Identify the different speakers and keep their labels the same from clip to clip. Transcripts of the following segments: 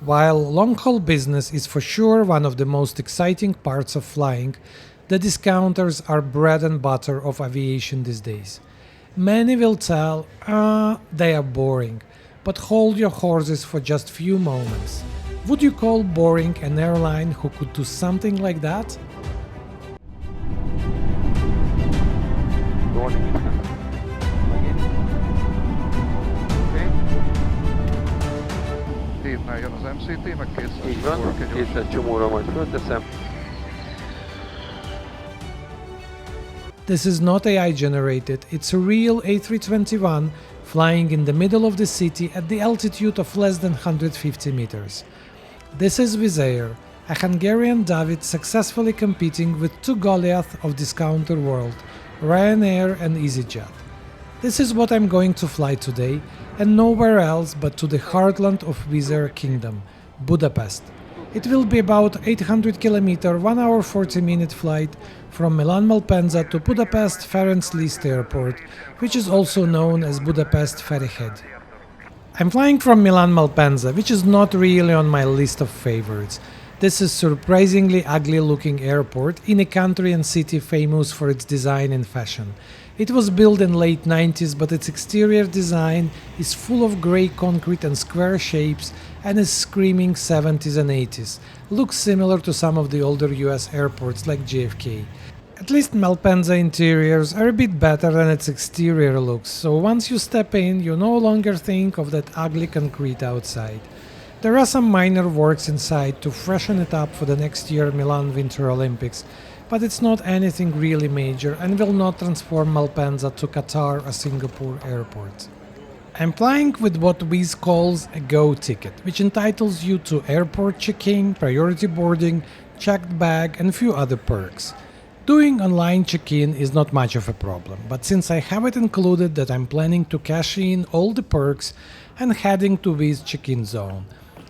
Speaker 1: While long-haul business is for sure one of the most exciting parts of flying, the discounters are bread and butter of aviation these days. Many will tell, they are boring, but hold your horses for just few moments. Would you call boring an airline who could do something like that?
Speaker 2: Hétnál jön az MCT, meg 200
Speaker 3: Így van, 200 csomóra majd fölteszem.
Speaker 1: This is not AI generated, it's a real A321 flying in the middle of the city at the altitude of less than 150 meters. This is Wizz Air, a Hungarian David successfully competing with two Goliath of discounter world, Ryanair and EasyJet. This is what I'm going to fly today, and nowhere else but to the heartland of Wizz Air Kingdom, Budapest. It will be about 800 km, 1 hour 40-minute flight from Milan Malpensa to Budapest Ferenc Liszt Airport, which is also known as Budapest Ferryhead. I'm flying from Milan Malpensa, which is not really on my list of favorites. This is surprisingly ugly looking airport in a country and city famous for its design and fashion. It was built in late 90s, but its exterior design is full of grey concrete and square shapes and is screaming 70s and 80s. Looks similar to some of the older US airports like JFK. At least Malpensa interiors are a bit better than its exterior looks, so once you step in, you no longer think of that ugly concrete outside. There are some minor works inside to freshen it up for the next year Milan Winter Olympics, but it's not anything really major and will not transform Malpensa to Qatar or Singapore airports. I'm flying with what Wizz calls a Go ticket, which entitles you to airport check-in, priority boarding, checked bag and few other perks. Doing online check-in is not much of a problem, but since I have it included that I'm planning to cash in all the perks and heading to Wizz check-in zone.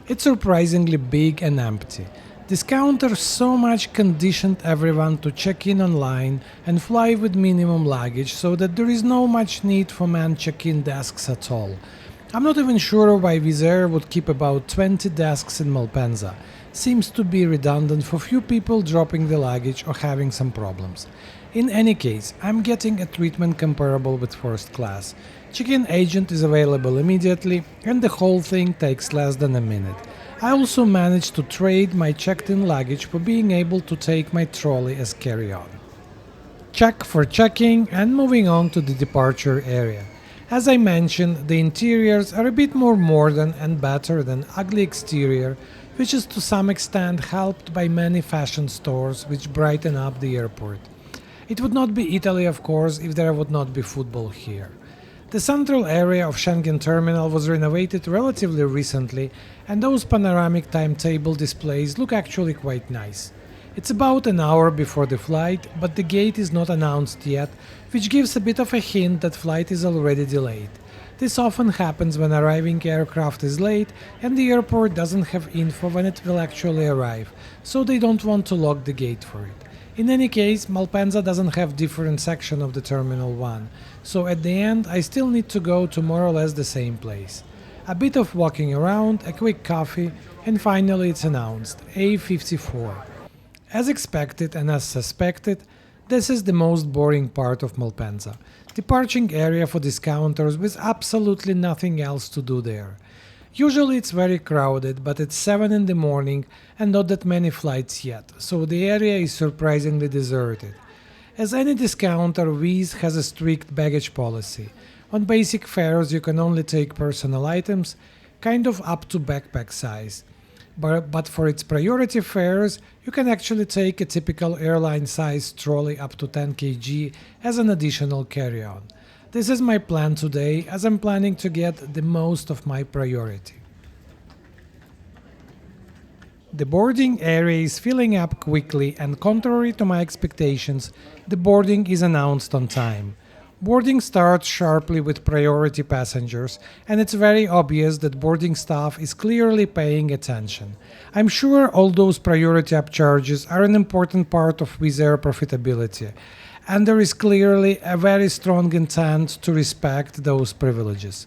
Speaker 1: It's surprisingly big and empty. Discounters so much conditioned everyone to check in online and fly with minimum luggage so that there is no much need for manned check-in desks at all. I'm not even sure why Wizz Air would keep about 20 desks in Malpensa. Seems to be redundant for few people dropping the luggage or having some problems. In any case, I'm getting a treatment comparable with first class. Check-in agent is available immediately and the whole thing takes less than a minute. I also managed to trade my checked-in luggage for being able to take my trolley as carry-on. Check for checking and moving on to the departure area. As I mentioned, the interiors are a bit more modern and better than ugly exterior, which is to some extent helped by many fashion stores which brighten up the airport. It would not be Italy, of course, if there would not be football here. The central area of Schengen Terminal was renovated relatively recently, and those panoramic timetable displays look actually quite nice. It's about an hour before the flight, but the gate is not announced yet, which gives a bit of a hint that flight is already delayed. This often happens when arriving aircraft is late and the airport doesn't have info when it will actually arrive, so they don't want to lock the gate for it. In any case, Malpensa doesn't have different section of the Terminal 1, so at the end I still need to go to more or less the same place. A bit of walking around, a quick coffee, and finally it's announced, A54. As expected and as suspected, this is the most boring part of Malpensa. Departing area for discounters with absolutely nothing else to do there. Usually it's very crowded, but it's 7 in the morning and not that many flights yet, so the area is surprisingly deserted. As any discounter, Wizz has a strict baggage policy. On basic fares you can only take personal items, kind of up to backpack size. But for its priority fares, you can actually take a typical airline size trolley up to 10 kg as an additional carry-on. This is my plan today, as I'm planning to get the most of my priority. The boarding area is filling up quickly and contrary to my expectations, the boarding is announced on time. Boarding starts sharply with priority passengers, and it's very obvious that boarding staff is clearly paying attention. I'm sure all those priority upcharges are an important part of Wizz Air profitability, and there is clearly a very strong intent to respect those privileges.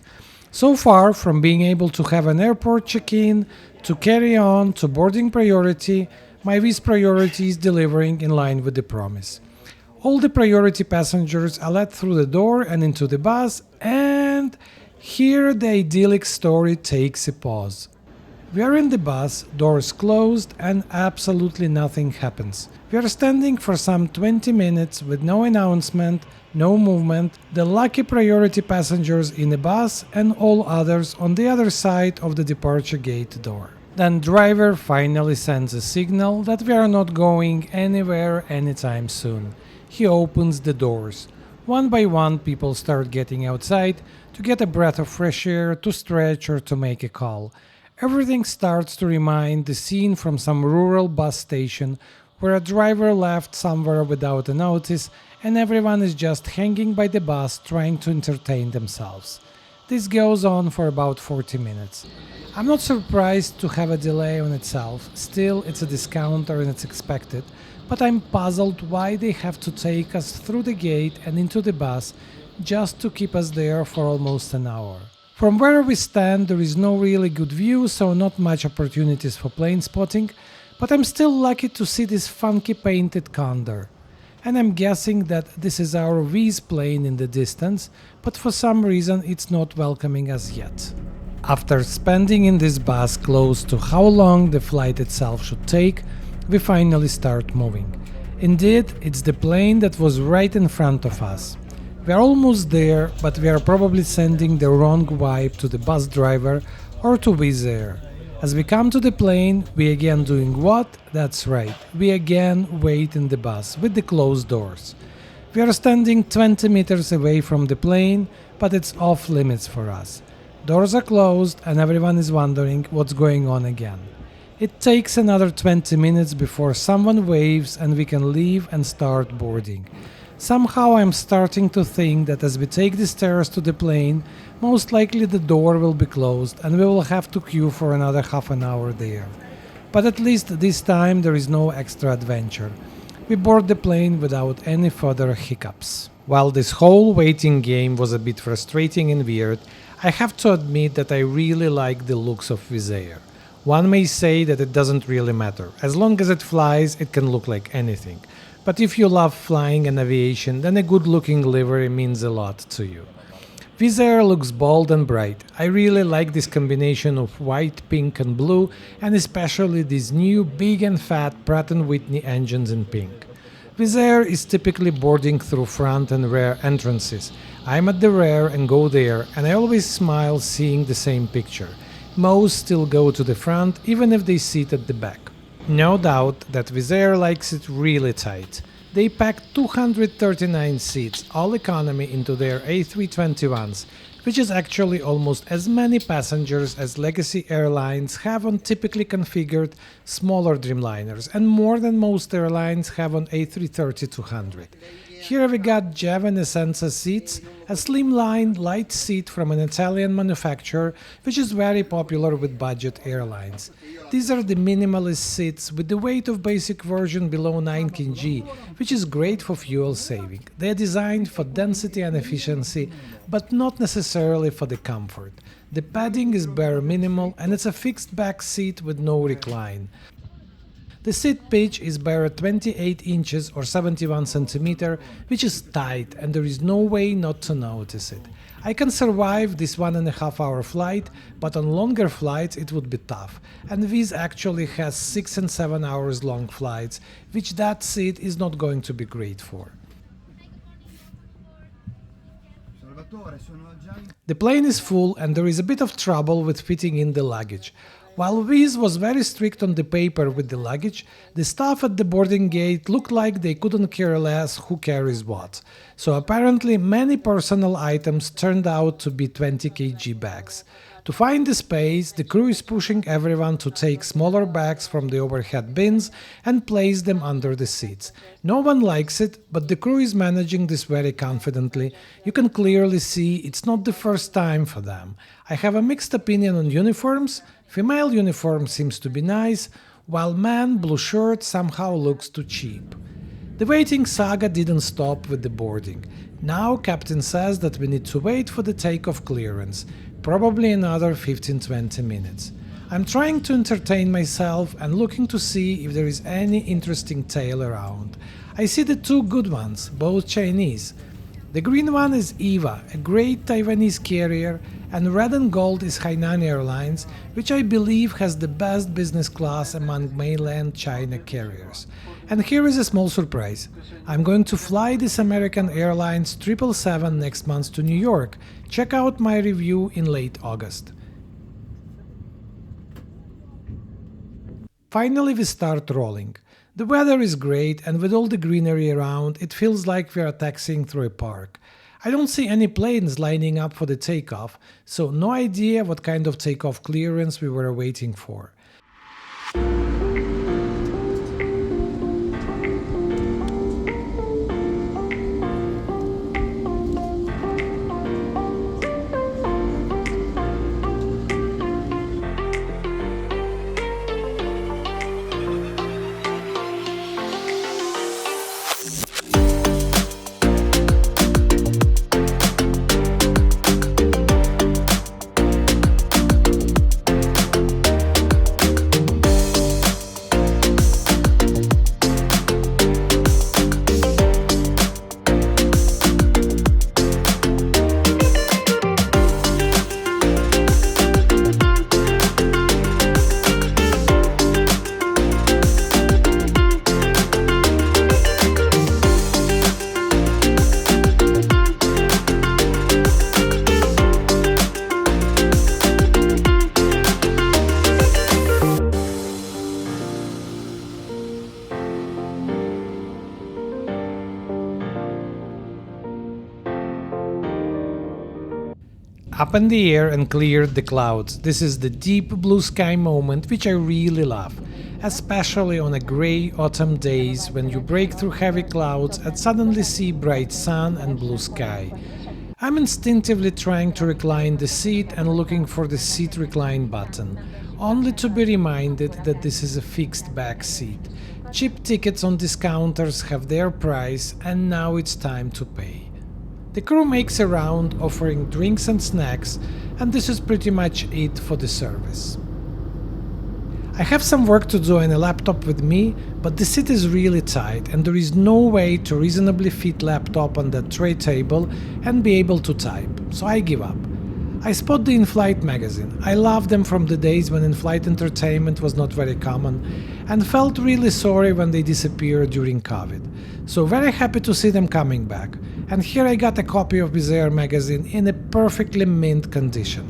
Speaker 1: So far, from being able to have an airport check-in, To carry on to boarding priority, my Wizz priority is delivering in line with the promise. All the priority passengers are let through the door and into the bus, and here the idyllic story takes a pause. We are in the bus, doors closed, and absolutely nothing happens. We are standing for some 20 minutes with no announcement, no movement, the lucky priority passengers in the bus and all others on the other side of the departure gate door. Then driver finally sends a signal that we are not going anywhere anytime soon. He opens the doors. One by one people start getting outside to get a breath of fresh air, to stretch or to make a call. Everything starts to remind the scene from some rural bus station where a driver left somewhere without a notice and everyone is just hanging by the bus trying to entertain themselves. This goes on for about 40 minutes. I'm not surprised to have a delay on itself, still it's a discounter and it's expected, but I'm puzzled why they have to take us through the gate and into the bus just to keep us there for almost an hour. From where we stand there is no really good view, so not much opportunities for plane spotting, but I'm still lucky to see this funky painted condor. And I'm guessing that this is our Wizz plane in the distance, but for some reason it's not welcoming us yet. After spending in this bus close to how long the flight itself should take, we finally start moving. Indeed, it's the plane that was right in front of us. We are almost there, but we are probably sending the wrong vibe to the bus driver or to Wizz Air. As we come to the plane, we again doing what? That's right, we again wait in the bus with the closed doors. We are standing 20 meters away from the plane, but it's off limits for us. Doors are closed and everyone is wondering what's going on again. It takes another 20 minutes before someone waves and we can leave and start boarding. Somehow I'm starting to think that as we take the stairs to the plane, most likely the door will be closed and we will have to queue for another half an hour there. But at least this time there is no extra adventure. We board the plane without any further hiccups. While this whole waiting game was a bit frustrating and weird, I have to admit that I really like the looks of Wizz Air. One may say that it doesn't really matter. As long as it flies, it can look like anything. But if you love flying and aviation, then a good-looking livery means a lot to you. Wizz Air looks bold and bright. I really like this combination of white, pink and blue, and especially these new big and fat Pratt & Whitney engines in pink. Wizz Air is typically boarding through front and rear entrances. I'm at the rear and go there, and I always smile seeing the same picture. Most still go to the front, even if they sit at the back. No doubt that Wizz Air likes it really tight. They packed 239 seats, all economy, into their A321s, which is actually almost as many passengers as legacy airlines have on typically configured smaller Dreamliners, and more than most airlines have on A330-200. Here we got Java Essenza seats, a slimline light seat from an Italian manufacturer which is very popular with budget airlines. These are the minimalist seats with the weight of basic version below 9 kg, which is great for fuel saving. They are designed for density and efficiency, but not necessarily for the comfort. The padding is bare minimal and it's a fixed back seat with no recline. The seat pitch is bare 28 inches or 71 cm, which is tight and there is no way not to notice it. I can survive this 1.5 hour flight, but on longer flights it would be tough, and Wizz actually has 6 and 7 hours long flights, which that seat is not going to be great for. The plane is full and there is a bit of trouble with fitting in the luggage. While Wizz was very strict on the paper with the luggage, the staff at the boarding gate looked like they couldn't care less who carries what. So apparently many personal items turned out to be 20 kg bags. To find the space, the crew is pushing everyone to take smaller bags from the overhead bins and place them under the seats. No one likes it, but the crew is managing this very confidently. You can clearly see it's not the first time for them. I have a mixed opinion on uniforms. Female uniform seems to be nice, while man blue shirt somehow looks too cheap. The waiting saga didn't stop with the boarding. Now captain says that we need to wait for the takeoff clearance, probably another 15-20 minutes. I'm trying to entertain myself and looking to see if there is any interesting tail around. I see the two good ones, both Chinese. The green one is EVA, a great Taiwanese carrier, and red and gold is Hainan Airlines, which I believe has the best business class among mainland China carriers. And here is a small surprise. I'm going to fly this American Airlines 777 next month to New York. Check out my review in late August. Finally we start rolling. The weather is great, and with all the greenery around, it feels like we are taxiing through a park. I don't see any planes lining up for the takeoff, so no idea what kind of takeoff clearance we were waiting for. Up in the air and cleared the clouds. This is the deep blue sky moment, which I really love, especially on a grey autumn days when you break through heavy clouds and suddenly see bright sun and blue sky. I'm instinctively trying to recline the seat and looking for the seat recline button, only to be reminded that this is a fixed back seat. Cheap tickets on discounters have their price, and now it's time to pay. The crew makes a round offering drinks and snacks, and this is pretty much it for the service. I have some work to do and a laptop with me, but the seat is really tight and there is no way to reasonably fit laptop on that tray table and be able to type, so I give up. I spot the in-flight magazine. I love them from the days when in-flight entertainment was not very common, and felt really sorry when they disappeared during COVID. So very happy to see them coming back. And here I got a copy of Wizz Air magazine in a perfectly mint condition.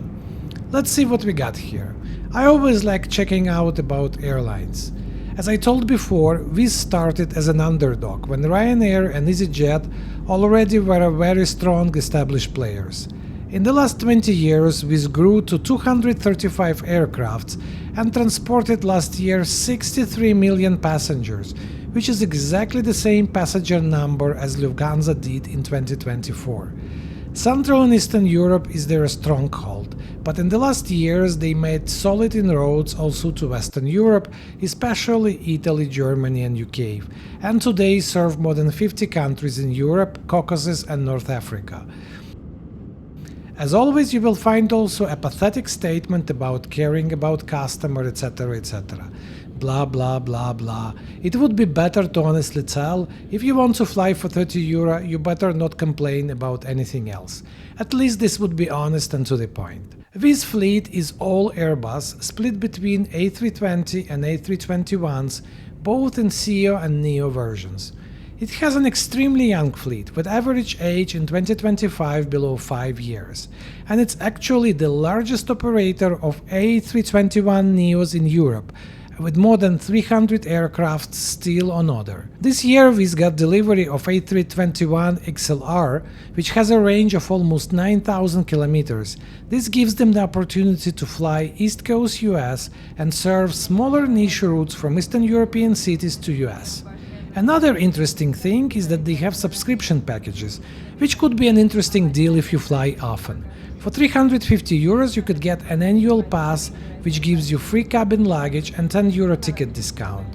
Speaker 1: Let's see what we got here. I always like checking out about airlines. As I told before, Wizz started as an underdog when Ryanair and EasyJet already were very strong established players. In the last 20 years, Wizz grew to 235 aircrafts and transported last year 63 million passengers, which is exactly the same passenger number as Lufthansa did in 2024. Central and Eastern Europe is their stronghold, but in the last years they made solid inroads also to Western Europe, especially Italy, Germany and UK, and today serve more than 50 countries in Europe, Caucasus and North Africa. As always, you will find also a pathetic statement about caring about customer, etc, etc. Blah blah blah blah. It would be better to honestly tell, if you want to fly for 30 euro, you better not complain about anything else. At least this would be honest and to the point. Wizz fleet is all Airbus, split between A320 and A321s, both in CEO and Neo versions. It has an extremely young fleet, with average age in 2025 below 5 years, and it's actually the largest operator of A321neos in Europe, with more than 300 aircraft still on order. This year Wizz got delivery of A321XLR, which has a range of almost 9,000 kilometers. This gives them the opportunity to fly East Coast US and serve smaller niche routes from Eastern European cities to US. Another interesting thing is that they have subscription packages, which could be an interesting deal if you fly often. For 350 euros you could get an annual pass, which gives you free cabin luggage and 10 euro ticket discount.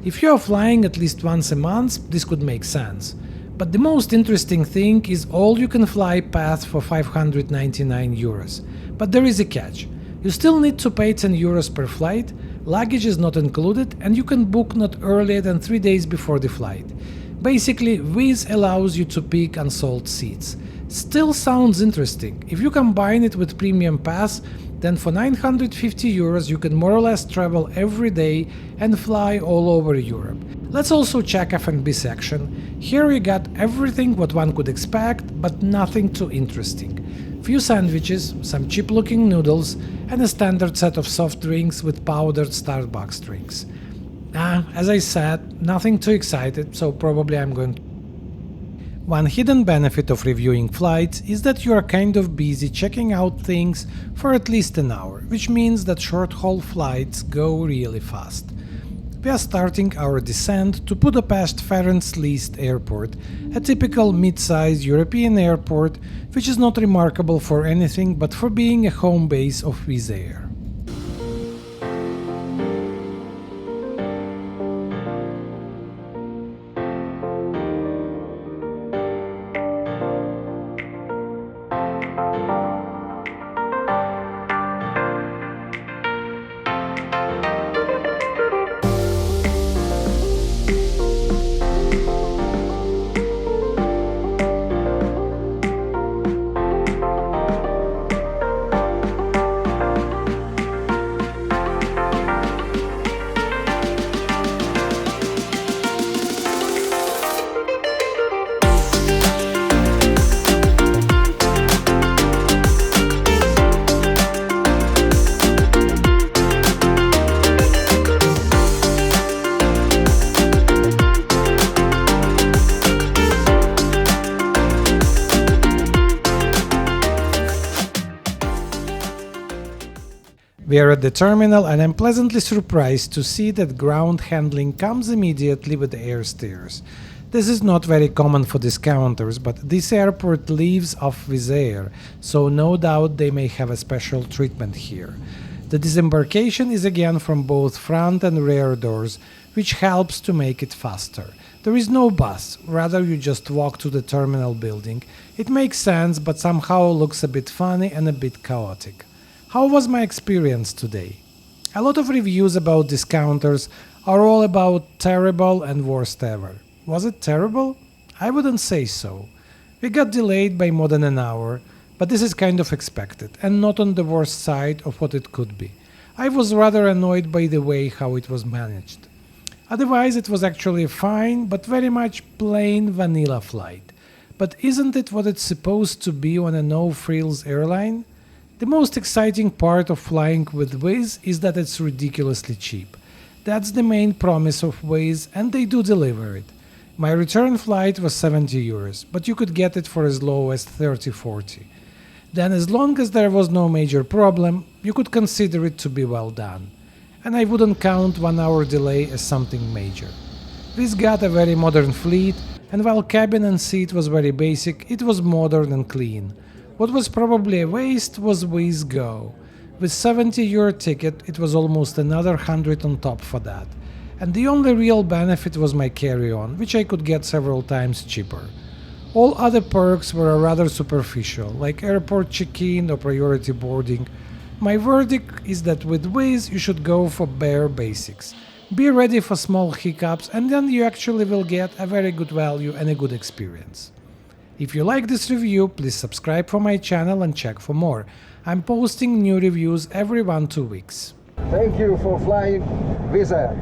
Speaker 1: If you are flying at least once a month, this could make sense. But the most interesting thing is all-you-can-fly path for 599 euros. But there is a catch. You still need to pay €10 per flight, luggage is not included, and you can book not earlier than 3 days before the flight. Basically, Wizz allows you to pick unsold seats. Still sounds interesting. If you combine it with Premium Pass, then for €950 you can more or less travel every day and fly all over Europe. Let's also check F&B section. Here we got everything what one could expect, but nothing too interesting. Few sandwiches, some cheap looking noodles, and a standard set of soft drinks with powdered Starbucks drinks. As I said, nothing too excited, so probably I'm going to. One hidden benefit of reviewing flights is that you are kind of busy checking out things for at least an hour, which means that short-haul flights go really fast. We are starting our descent to Budapest Ferenc Liszt Airport, a typical mid-sized European airport which is not remarkable for anything but for being a home base of Wizz Air. We are at the terminal and I'm pleasantly surprised to see that ground handling comes immediately with the air stairs. This is not very common for discounters, but this airport lives off Wizz Air, so no doubt they may have a special treatment here. The disembarkation is again from both front and rear doors, which helps to make it faster. There is no bus, rather you just walk to the terminal building. It makes sense, but somehow looks a bit funny and a bit chaotic. How was my experience today? A lot of reviews about discounters are all about terrible and worst ever. Was it terrible? I wouldn't say so. We got delayed by more than an hour, but this is kind of expected and not on the worst side of what it could be. I was rather annoyed by the way how it was managed. Otherwise it was actually a fine but very much plain vanilla flight. But isn't it what it's supposed to be on a no-frills airline? The most exciting part of flying with Wizz is that it's ridiculously cheap. That's the main promise of Wizz and they do deliver it. My return flight was €70, but you could get it for as low as 30-40. Then as long as there was no major problem, you could consider it to be well done. And I wouldn't count 1 hour delay as something major. Wizz got a very modern fleet, and while cabin and seat was very basic, it was modern and clean. What was probably a waste was Wizz Go. With €70 ticket, it was almost another 100 on top for that. And the only real benefit was my carry-on, which I could get several times cheaper. All other perks were rather superficial, like airport check-in or priority boarding. My verdict is that with Wizz you should go for bare basics. Be ready for small hiccups and then you actually will get a very good value and a good experience. If you like this review, please subscribe for my channel and check for more. I'm posting new reviews every 1-2 weeks.
Speaker 4: Thank you for flying Wizz Air.